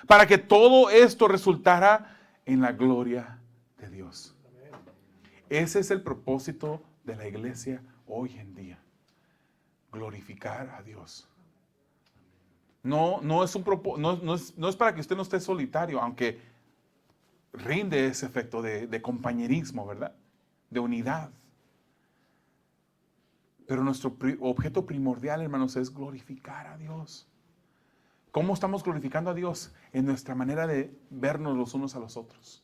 Para que todo esto resultara en la gloria de Dios. Ese es el propósito de la iglesia hoy en día. Glorificar a Dios. No es para que usted no esté solitario, aunque rinde ese efecto de compañerismo, ¿verdad? De unidad. Pero nuestro objeto primordial, hermanos, es glorificar a Dios. ¿Cómo estamos glorificando a Dios? En nuestra manera de vernos los unos a los otros.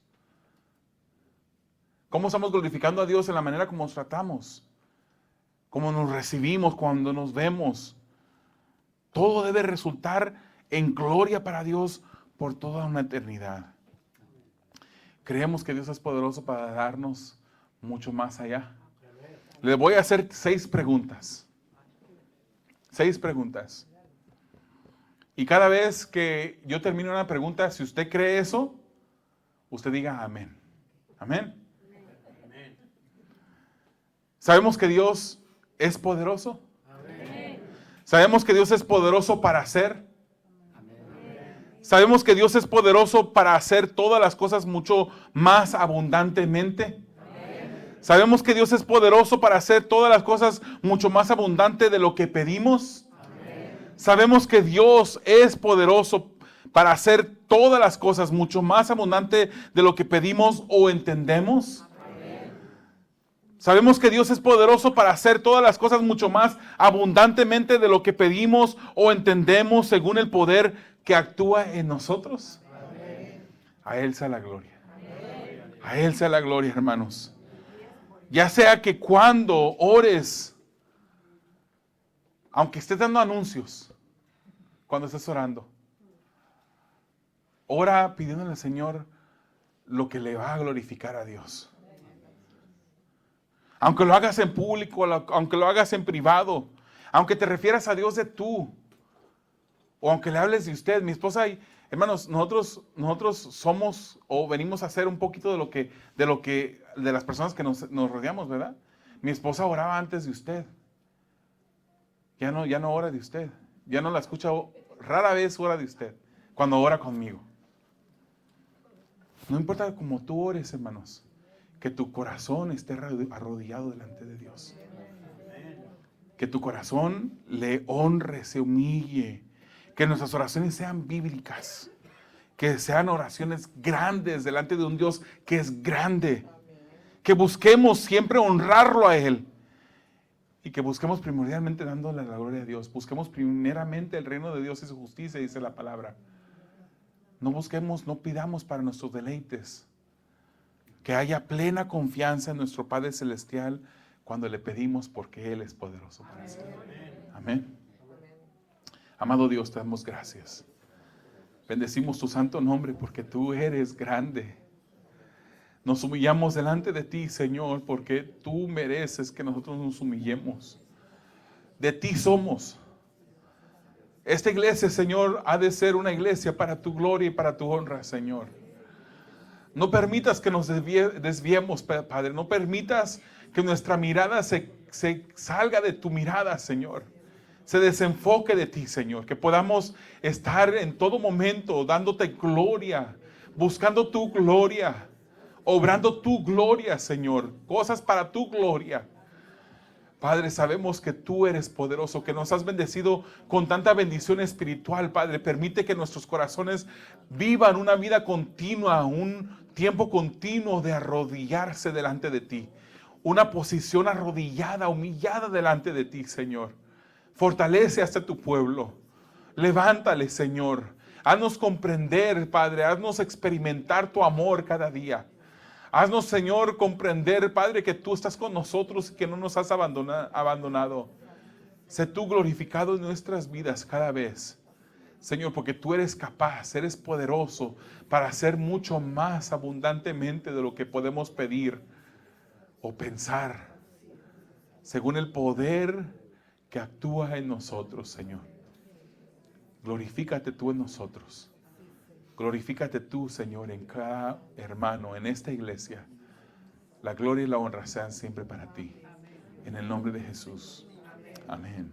¿Cómo estamos glorificando a Dios en la manera como nos tratamos? Cómo nos recibimos cuando nos vemos. Todo debe resultar en gloria para Dios por toda una eternidad. Creemos que Dios es poderoso para darnos mucho más allá. Les voy a hacer 6 preguntas. 6 preguntas. Y cada vez que yo termine una pregunta, si usted cree eso, usted diga amén. Amén. ¿Sabemos que Dios es poderoso? Amén. Sabemos que Dios es poderoso para hacer. Sabemos que Dios es poderoso para hacer todas las cosas mucho más abundantemente. Sabemos que Dios es poderoso para hacer todas las cosas mucho más abundante de lo que pedimos. Sabemos que Dios es poderoso para hacer todas las cosas mucho más abundante de lo que pedimos o entendemos. Sabemos que Dios es poderoso para hacer todas las cosas mucho más abundantemente de lo que pedimos o entendemos según el poder que actúa en nosotros. A Él sea la gloria. A Él sea la gloria, hermanos. Ya sea que cuando ores, aunque estés dando anuncios, cuando estés orando, ora pidiéndole al Señor lo que le va a glorificar a Dios. Aunque lo hagas en público, aunque lo hagas en privado, aunque te refieras a Dios de tú, o aunque le hables de usted. Mi esposa y hermanos, nosotros somos o venimos a hacer un poquito de las personas que nos rodeamos, ¿verdad? Mi esposa oraba antes de usted. Ya no ora de usted. Ya no la escucha, rara vez ora de usted, cuando ora conmigo. No importa cómo tú ores, hermanos, que tu corazón esté arrodillado delante de Dios. Que tu corazón le honre, se humille. Que nuestras oraciones sean bíblicas. Que sean oraciones grandes delante de un Dios que es grande. Que busquemos siempre honrarlo a Él. Y que busquemos primordialmente dándole la gloria a Dios. Busquemos primeramente el reino de Dios y su justicia, dice la palabra. No pidamos para nuestros deleites. Que haya plena confianza en nuestro Padre Celestial cuando le pedimos, porque Él es poderoso para hacerlo. Amén. Amado Dios, te damos gracias. Bendecimos tu santo nombre porque tú eres grande. Nos humillamos delante de ti, Señor, porque tú mereces que nosotros nos humillemos. De ti somos. Esta iglesia, Señor, ha de ser una iglesia para tu gloria y para tu honra, Señor. No permitas que nos desviemos, Padre. No permitas que nuestra mirada se salga de tu mirada, Señor. Se desenfoque de ti, Señor. Que podamos estar en todo momento dándote gloria, buscando tu gloria, obrando tu gloria, Señor. Cosas para tu gloria. Padre, sabemos que tú eres poderoso, que nos has bendecido con tanta bendición espiritual, Padre. Permite que nuestros corazones vivan una vida continua, un tiempo continuo de arrodillarse delante de ti. Una posición arrodillada, humillada delante de ti, Señor. Fortalece hasta tu pueblo. Levántale, Señor. Haznos comprender, Padre. Haznos experimentar tu amor cada día. Haznos, Señor, comprender, Padre, que tú estás con nosotros y que no nos has abandonado. Sé tú glorificado en nuestras vidas cada vez, Señor, porque tú eres capaz, eres poderoso para hacer mucho más abundantemente de lo que podemos pedir o pensar, según el poder que actúa en nosotros, Señor. Glorifícate tú en nosotros. Glorifícate tú, Señor, en cada hermano, en esta iglesia. La gloria y la honra sean siempre para ti. En el nombre de Jesús. Amén.